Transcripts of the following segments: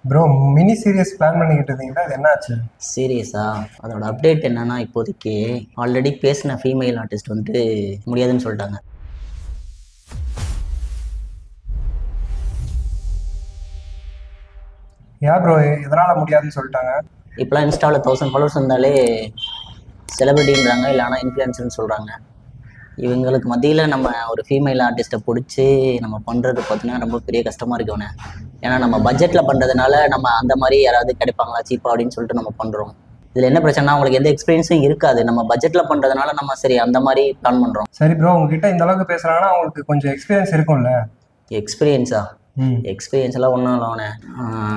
Bro, mini serious plan பண்ணிக்கிட்டு இருந்தீங்களா? அது என்னாச்சு? சீரியஸா? அதோட அப்டேட் என்னன்னா, இப்போதைக்கு ஆல்ரெடி பேசின ஃபீமேல் ஆர்டிஸ்ட் வந்துட்டு முடியாதுன்னு சொல்லிட்டாங்க. ஏன் ப்ரோ, எதனால முடியாதுன்னு சொல்லிட்டாங்க? இப்போலாம் இன்ஸ்டாவில் 1000 ஃபாலோவர்ஸ் இருந்தாலே செலிபிரிட்டின்றாங்க, இல்லைனா இன்ஃப்ளூயன்சர்னு சொல்கிறாங்க. இவங்களுக்கு மத்தியில் நம்ம ஒரு ஃபீமேல் ஆர்டிஸ்ட்டை பிடிச்சி நம்ம பண்ணுறது பார்த்தீங்கன்னா ரொம்ப பெரிய கஷ்டமாக இருக்குண்ணே. ஏன்னா நம்ம பட்ஜெட்டில் பண்ணுறதுனால நம்ம அந்த மாதிரி யாராவது கிடைப்பாங்களா சீப்பா அப்படின்னு சொல்லிட்டு நம்ம பண்ணுறோம். இதில் என்ன பிரச்சனைனா, அவங்களுக்கு எந்த எக்ஸ்பீரியன்ஸும் இருக்காது. நம்ம பட்ஜெட்டில் பண்ணுறதுனால நம்ம சரி அந்த மாதிரி பிளான் பண்ணுறோம். சரி ப்ரோ, உங்ககிட்ட இந்த அளவுக்கு பேசுகிறாங்கன்னா அவங்களுக்கு கொஞ்சம் எக்ஸ்பீரியன்ஸ் இருக்கும்ல? எக்ஸ்பீரியன்ஸா? எக்ஸ்பீரியன்ஸ் எல்லாம் ஒன்றும் இல்லைண்ணே.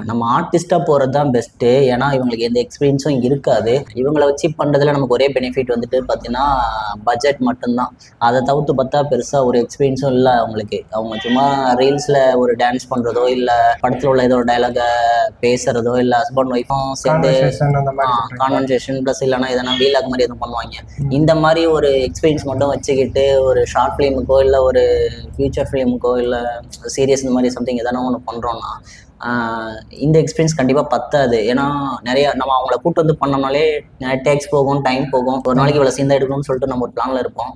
நம்ம ஆர்டிஸ்டாக போகிறது தான் பெஸ்ட்டு. ஏன்னா இவங்களுக்கு எந்த எக்ஸ்பீரியன்ஸும் இருக்காது. இவங்களை வச்சு பண்ணுறதுல நமக்கு ஒரே பெனிஃபிட் வந்துட்டு பார்த்தீங்கன்னா பட்ஜெட் மட்டும்தான். அதை தவிர்த்து பார்த்தா பெருசாக ஒரு எக்ஸ்பீரியன்ஸும் இல்லை அவங்களுக்கு. அவங்க சும்மா ரீல்ஸில் ஒரு டான்ஸ் பண்ணுறதோ, இல்லை படத்தில் உள்ள ஏதோ ஒரு டைலாகை பேசுகிறதோ, இல்லை ஹஸ்பண்ட் ஒய்ஃபும் சேர்ந்து கான்வர்சேஷன் ப்ளஸ் இல்லைனா எதனா வீலாக் மாதிரி எதுவும் பண்ணுவாங்க. இந்த மாதிரி ஒரு எக்ஸ்பீரியன்ஸ் மட்டும் வச்சுக்கிட்டு ஒரு ஷார்ட் ஃபிலிமுக்கோ இல்லை ஒரு ஃபியூச்சர் ஃபிலிமுக்கோ இல்லை சீரியஸ் இந்த மாதிரி எதனா ஒன்று பண்ணுறோன்னா இந்த எக்ஸ்பீரியன்ஸ் கண்டிப்பாக பத்தாது. ஏன்னா நிறைய நம்ம அவங்கள கூட்டு வந்து பண்ணோம்னாலே நிறைய டேக்ஸ் போகும், டைம் போகும். ஒரு நாளைக்கு இவ்வளோ சீன் தான் எடுக்கணும்னு சொல்லிட்டு நம்ம ஒரு பிளானில் இருப்போம்.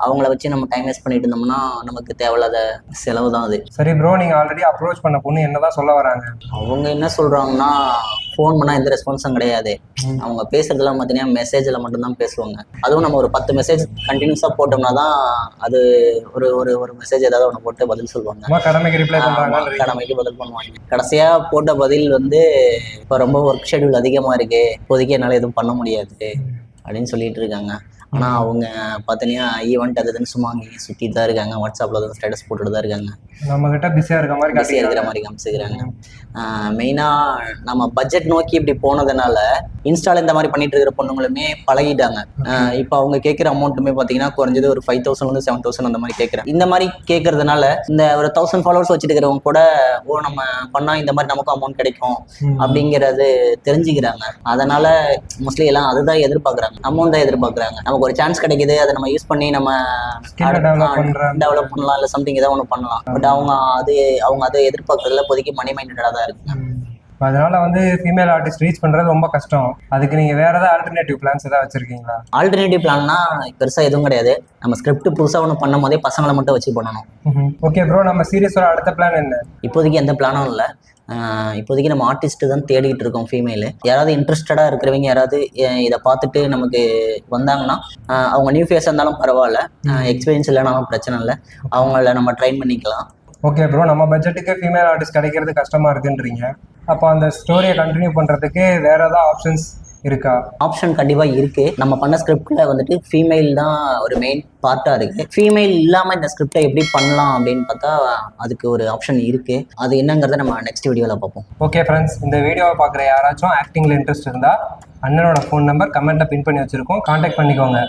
அவங்கள வச்சு நம்ம டைம் வேஸ்ட் பண்ணிட்டு இருந்தோம்னா நமக்கு தேவையில்லாத செலவு தான் அது. சரி ப்ரோ, நீங்கள் ஆல்ரெடி அப்ரோச் பண்ண பொண்ணு என்னதான் சொல்ல வராங்க? அவங்க என்ன சொல்கிறாங்கன்னா, ஃபோன் பண்ணால் எந்த ரெஸ்பான்ஸும் கிடையாது. அவங்க பேசுறதுலாம் பார்த்தீங்கன்னா மெசேஜில் மட்டும்தான் பேசுவாங்க. அதுவும் நம்ம ஒரு 10 மெசேஜ் கண்டினியூஸாக போட்டோம்னா தான் அது ஒரு ஒரு ஒரு மெசேஜ் ஏதாவது ஒன்று போட்டு பதில் சொல்லுவாங்க. கடமைக்கு ரிப்ளை பண்ணுறாங்க, கடமைக்கு பதில் பண்ணுவாங்க. கடைசியாக போட்ட பதில் வந்து இப்போ ரொம்ப ஒர்க் ஷெடியூல் அதிகமாக இருக்கு, இப்போதைக்கு என்னால் எதுவும் பண்ண முடியாது அப்படின்னு சொல்லிட்டு இருக்காங்க. ஆனால் அவங்க பார்த்தீங்கன்னா ஈவெண்ட் அதுன்னு சும்மா அங்கேயும் சுற்றிட்டு தான் இருக்காங்க. வாட்ஸ்அப்பில் தான் ஸ்டேட்டஸ் போட்டுட்டு தான் இருக்காங்க. நம்மகிட்ட பிஸியாக இருக்கிற மாதிரி காமிச்சுக்கிறாங்க. மெயினாக நம்ம பட்ஜெட் நோக்கி இப்படி போனதுனால இன்ஸ்டால இந்த மாதிரி பண்ணிட்டு இருக்கிற பொண்ணுங்களுமே பழகிட்டாங்க. இப்போ அவங்க கேட்குற அமௌண்ட்டுமே பார்த்தீங்கன்னா குறைஞ்சது ஒரு 5000 7,000 அந்த மாதிரி கேட்குறாங்க. இந்த மாதிரி கேட்கறதுனால இந்த ஒரு 1000 ஃபாலோவர்ஸ் வச்சுட்டு இருக்கிறவங்க கூட நம்ம பண்ணால் இந்த மாதிரி நமக்கும் அமௌண்ட் கிடைக்கும் அப்படிங்கிறது தெரிஞ்சுக்கிறாங்க. அதனால மோஸ்ட்லி எல்லாம் அதுதான் எதிர்பார்க்குறாங்க, அமௌண்ட் தான் எதிர்பார்க்குறாங்க. நமக்கு ஒரு சான்ஸ் கிடைக்குது, அதை நம்ம யூஸ் பண்ணி நம்ம டெவலப் பண்ணலாம், இல்லை சம்திங் ஏதாவது ஒன்று பண்ணலாம். பட் அவங்க அதை எதிர்பார்க்கறதுல இப்போதைக்கு மணி மைண்டடாக தான் இருக்குங்க. அதனால வந்து ஃபீமேல் ஆர்டிஸ்ட் ரீச் பண்றது ரொம்ப கஷ்டம். அதுக்கு நீங்க வேற ஏதாவது ஆல்டர்னேட்டிவ் பிளான்ஸ் ஏதாவது வச்சிருக்கீங்களா? ஆல்டர்னேட்டிவ் பிளான்னா பெருசா எதுவும் கிடையாது. நம்ம ஸ்கிரிப்ட் புதுசா ஒன்று பண்ணும் போதே பசங்களை மட்டும் வச்சு பண்ணணும். ஓகே ப்ரோ, நம்ம சீரியஸோட அடுத்த பிளான் என்ன? இப்போதைக்கு எந்த பிளானும் இல்லை. இப்போதைக்கு நம்ம ஆர்டிஸ்ட் தான் தேடிட்டு இருக்கோம். ஃபீமேலு யாராவது இன்ட்ரெஸ்டடாக இருக்கிறவங்க யாராவது இதை பார்த்துட்டு நமக்கு வந்தாங்கன்னா, அவங்க நியூ ஃபேஸாக இருந்தாலும் பரவாயில்ல, எக்ஸ்பீரியன்ஸ் இல்லைனாலும் பிரச்சனை இல்லை, அவங்கள நம்ம ட்ரைன் பண்ணிக்கலாம். ஓகே ப்ரோ, நம்ம பட்ஜெட்டுக்கு ஃபீமேல் ஆர்டிஸ்ட் கிடைக்கிறது கஷ்டமா இருக்குன்றீங்க. அப்போ அந்த ஸ்டோரியை கண்டினியூ பண்ணுறதுக்கு வேற ஏதாவது ஆப்ஷன்ஸ் இருக்கா? ஆப்ஷன் கண்டிப்பாக இருக்குது. நம்ம பண்ண ஸ்கிரிப்டில் வந்துட்டு ஃபீமேல் தான் ஒரு மெயின் பார்ட்டாக இருக்குது. ஃபீமேல் இல்லாமல் இந்த ஸ்கிரிப்டை எப்படி பண்ணலாம் அப்படின்னு பார்த்தா அதுக்கு ஒரு ஆப்ஷன் இருக்குது. அது என்னங்கிறத நம்ம நெக்ஸ்ட் வீடியோவில் பார்ப்போம். ஓகே ஃப்ரெண்ட்ஸ், இந்த வீடியோவை பார்க்குற யாராச்சும் ஆக்டிங்கில் இன்ட்ரெஸ்ட் இருந்தால் அண்ணனோட ஃபோன் நம்பர் கமெண்ட்டில் பின் பண்ணி வச்சுருக்கோம், கான்டாக்ட் பண்ணிக்கோங்க.